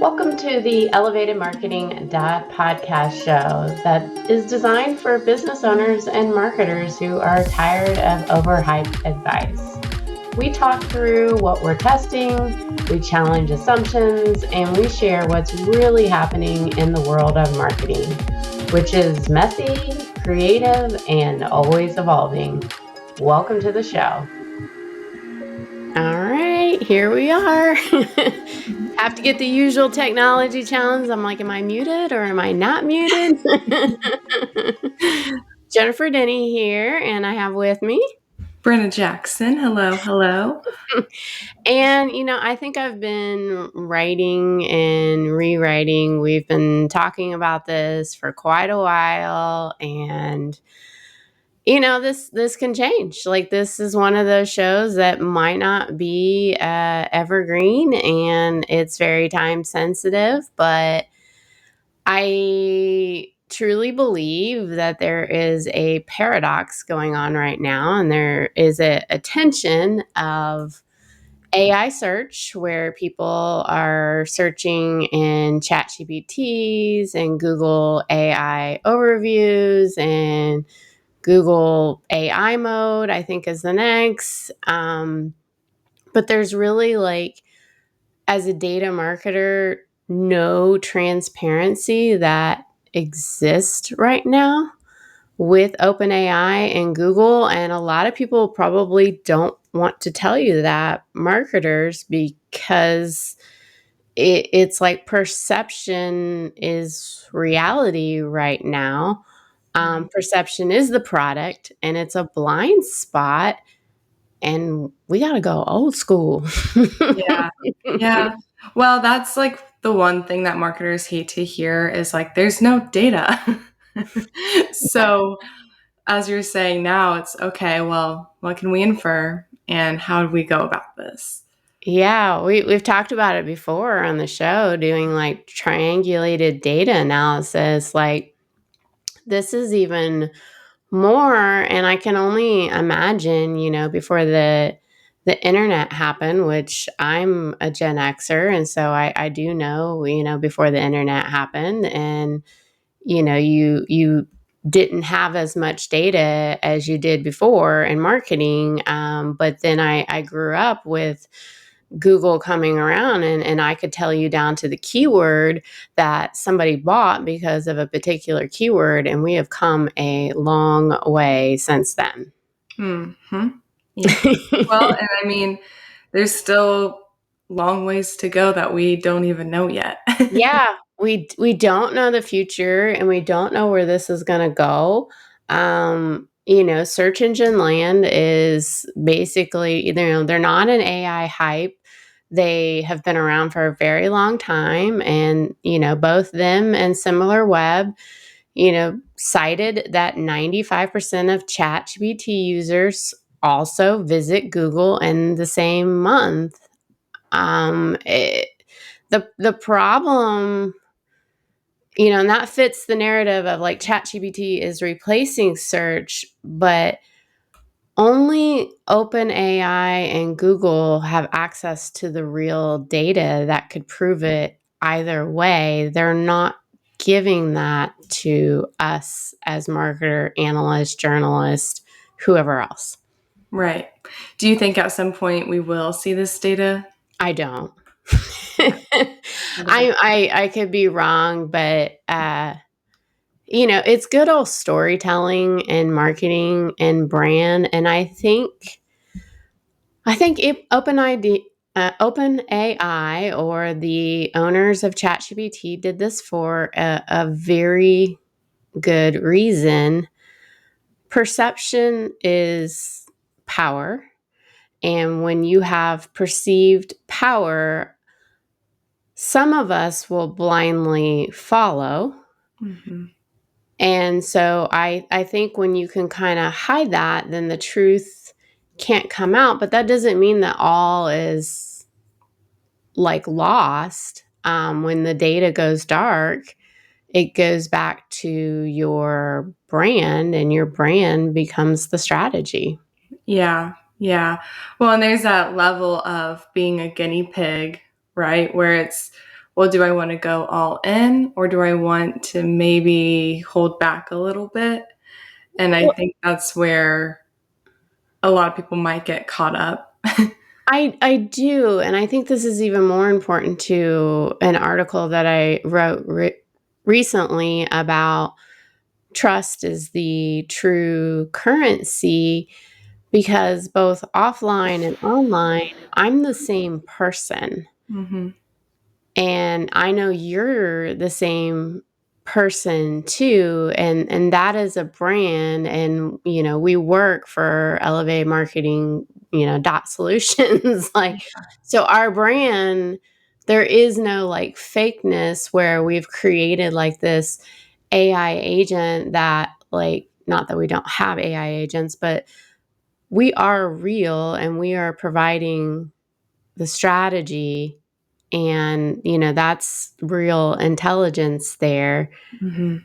Welcome to the Elevated Marketing podcast show that is designed for business owners and marketers who are tired of overhyped advice. We talk through what we're testing, we challenge assumptions, and we share what's really happening in the world of marketing, which is messy, creative, and always evolving. Welcome to the show. All right, here we are. Have to get the usual technology challenge. I'm like, am I muted or am I not muted? Jennifer Denny here, and I have with me Brenna Jackson. Hello. And, I think I've been writing and rewriting. We've been talking about this for quite a while, and this can change. Like, this is one of those shows that might not be evergreen, and it's very time sensitive, but I truly believe that there is a paradox going on right now, and there is a tension of AI search where people are searching in ChatGPTs and Google AI overviews and Google AI mode, I think is the next. But there's really, as a data marketer, no transparency that exists right now with OpenAI and Google. And a lot of people probably don't want to tell you that, marketers, because it's like perception is reality right now. Perception is the product, and it's a blind spot, and we got to go old school. Yeah. Well, that's like the one thing that marketers hate to hear is like, there's no data. So, as you're saying now, it's okay, well, what can we infer and how do we go about this? Yeah, we've talked about it before on the show, doing like triangulated data analysis. Like, this is even more, and I can only imagine, before the internet happened, which I'm a Gen Xer, and so I do know, before the internet happened, and you didn't have as much data as you did before in marketing. But then I grew up with Google coming around, and I could tell you down to the keyword that somebody bought because of a particular keyword, and we have come a long way since then. Mm-hmm. Yeah. Well, and I mean, there's still long ways to go that we don't even know yet. Yeah, we don't know the future, and we don't know where this is going to go. Search engine land is basically, they're not an AI hype. They have been around for a very long time, and both them and SimilarWeb, cited that 95% of ChatGPT users also visit Google in the same month. The problem, and that fits the narrative of like ChatGPT is replacing search, but only OpenAI and Google have access to the real data that could prove it either way. They're not giving that to us as marketer, analyst, journalist, whoever else. Right. Do you think at some point we will see this data? I don't. I could be wrong, but it's good old storytelling and marketing and brand, and I think if OpenAI or the owners of ChatGPT did this for a very good reason. Perception is power, and when you have perceived power, some of us will blindly follow. Mm-hmm. And so I think when you can kind of hide that, then the truth can't come out. But that doesn't mean that all is like lost. When the data goes dark, it goes back to your brand, and your brand becomes the strategy. Yeah. Well, and there's that level of being a guinea pig, right? Where it's, well, do I want to go all in or do I want to maybe hold back a little bit? And I Well, think that's where a lot of people might get caught up. I do, and I think this is even more important to an article that I wrote recently about trust is the true currency, because both offline and online, I'm the same person. Mm-hmm. And I know you're the same person too, and that is a brand, and we work for Elevate Marketing, dot solutions. Like, so our brand, there is no like fakeness where we've created like this AI agent that, like, not that we don't have AI agents, but we are real and we are providing the strategy, and that's real intelligence there. Mm-hmm.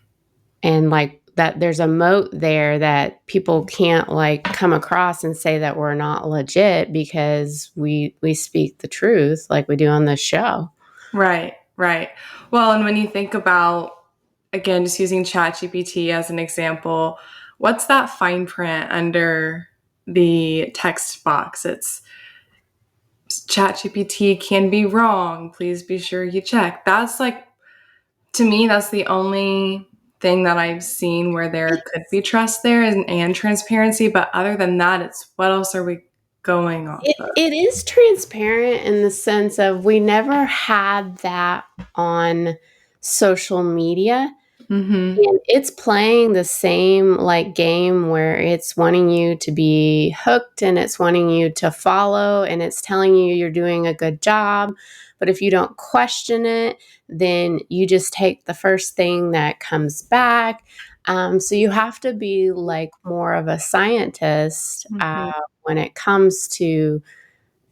And like that, there's a moat there that people can't like come across and say that we're not legit, because we speak the truth like we do on this show. Right, right. Well, and when you think about, again, just using ChatGPT as an example, what's that fine print under the text box? It's ChatGPT can be wrong. Please be sure you check. That's like, to me, that's the only thing that I've seen where there could be trust there and transparency. But other than that, it's what else are we going off it, of? it is transparent in the sense of we never had that on social media. Mm-hmm. And it's playing the same like game where it's wanting you to be hooked and it's wanting you to follow and it's telling you you're doing a good job. But if you don't question it, then you just take the first thing that comes back. So you have to be like more of a scientist Mm-hmm. when it comes to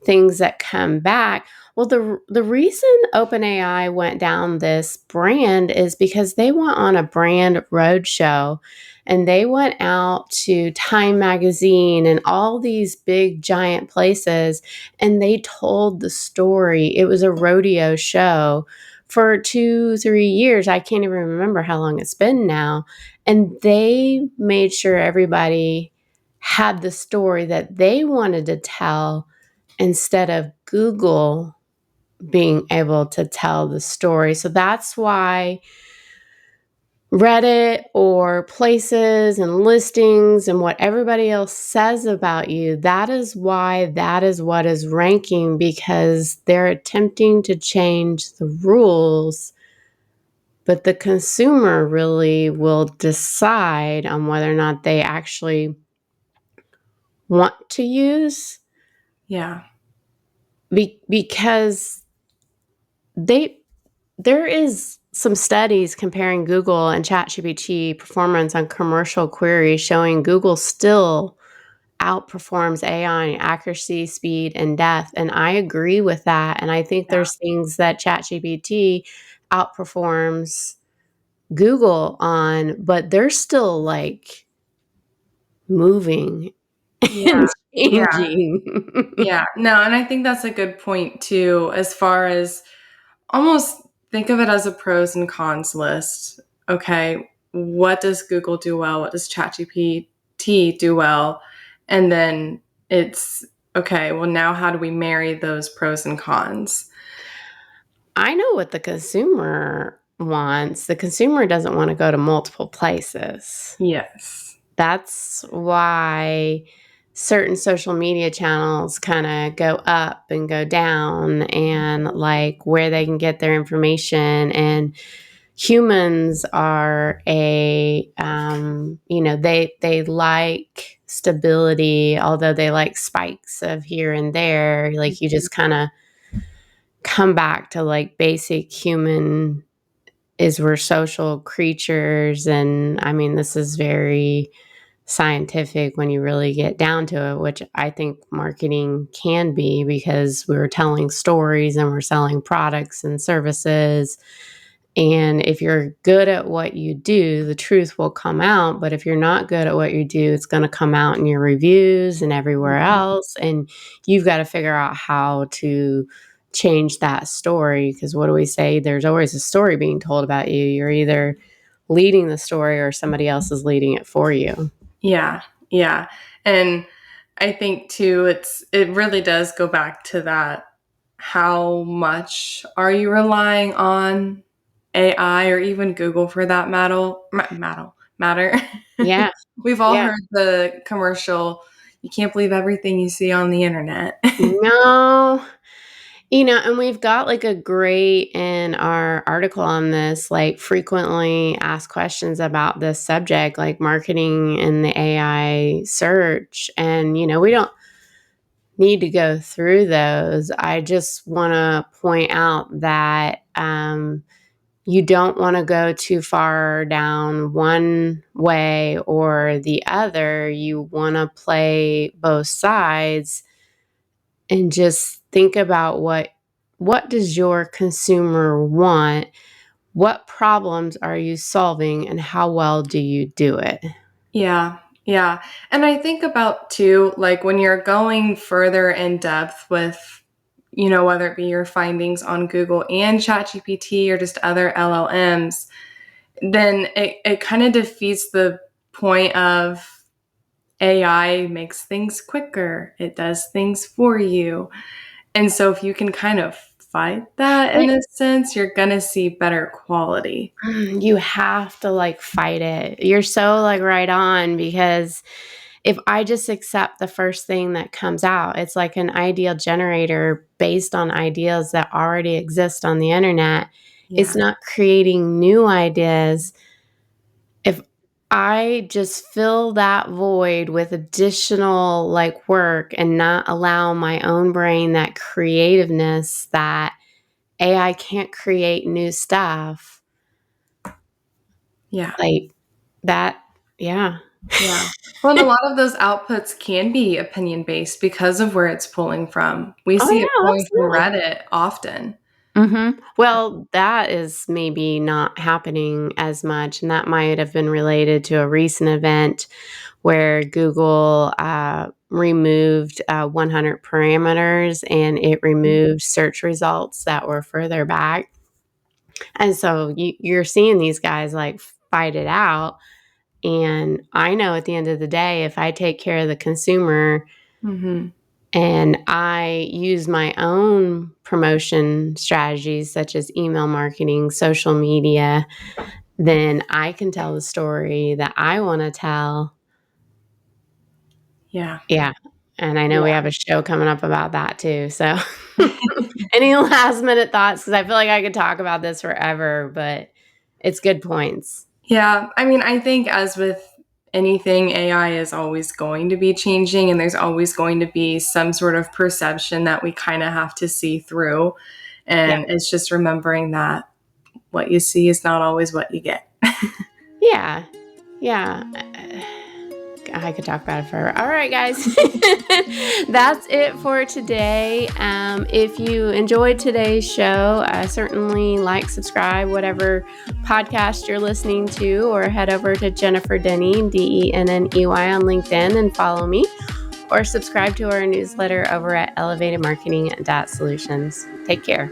things that come back. Well, the reason OpenAI went down this brand is because they went on a brand roadshow, and they went out to Time Magazine and all these big giant places, and they told the story. It was a rodeo show for 2, 3 years. I can't even remember how long it's been now. And they made sure everybody had the story that they wanted to tell, instead of Google being able to tell the story. So that's why Reddit or places and listings and what everybody else says about you, that is why that is what is ranking, because they're attempting to change the rules. But the consumer really will decide on whether or not they actually want to use, Yeah. because they there is some studies comparing Google and ChatGPT performance on commercial queries, showing Google still outperforms AI in accuracy, speed, and depth. And I agree with that. And I think Yeah. there's things that ChatGPT outperforms Google on, but they're still like moving Yeah. and Yeah. changing. Yeah. No, and I think that's a good point too, as far as almost think of it as a pros and cons list. Okay, what does Google do well? What does ChatGPT do well? And then it's okay, well, now how do we marry those pros and cons? I know what the consumer wants. The consumer doesn't want to go to multiple places. Yes. That's why certain social media channels kind of go up and go down, and like where they can get their information. And humans are they like stability, although they like spikes of here and there. Like, you just kind of come back to like basic human, is we're social creatures. And I mean, this is very scientific when you really get down to it, which I think marketing can be, because we're telling stories and we're selling products and services. And if you're good at what you do, the truth will come out. But if you're not good at what you do, it's going to come out in your reviews and everywhere else. And you've got to figure out how to change that story. Because what do we say? There's always a story being told about you. You're either leading the story or somebody else is leading it for you. Yeah. Yeah. And I think too, it really does go back to that. How much are you relying on AI or even Google for that matter? Yeah. We've all Yeah. heard the commercial, you can't believe everything you see on the internet. No. And we've got like a great in our article on this, like frequently asked questions about this subject, like marketing in the AI search. And, we don't need to go through those. I just want to point out that you don't want to go too far down one way or the other. You want to play both sides and just think about what does your consumer want? What problems are you solving and how well do you do it? Yeah, yeah. And I think about too, like when you're going further in depth with, whether it be your findings on Google and ChatGPT or just other LLMs, then it kind of defeats the point of AI makes things quicker, it does things for you. And so if you can kind of fight that in a sense, you're going to see better quality. You have to like fight it. You're so like right on, because if I just accept the first thing that comes out, it's like an ideal generator based on ideas that already exist on the internet. It's Yeah. not creating new ideas. If I just fill that void with additional like work and not allow my own brain that creativeness that AI can't create new stuff Yeah. like that. Yeah. Yeah. Well, and a lot of those outputs can be opinion based because of where it's pulling from. We Oh see it yeah, pulling from absolutely. Reddit often. Well, that is maybe not happening as much, and that might have been related to a recent event where Google removed 100 parameters and it removed search results that were further back. And so you're seeing these guys like fight it out. And I know at the end of the day, if I take care of the consumer Hmm. and I use my own promotion strategies, such as email marketing, social media, then I can tell the story that I want to tell. Yeah. Yeah. And I know we Yeah. have a show coming up about that too. So, any last minute thoughts? Because I feel like I could talk about this forever, but it's good points. Yeah. I mean, I think as with anything, AI is always going to be changing, and there's always going to be some sort of perception that we kind of have to see through. Yeah. And it's just remembering that what you see is not always what you get. Yeah. Yeah. I could talk about it forever. All right, guys. That's it for today. If you enjoyed today's show, certainly like, subscribe, whatever podcast you're listening to, or head over to Jennifer Denney, Denney on LinkedIn and follow me, or subscribe to our newsletter over at elevatedmarketing.solutions. Take care.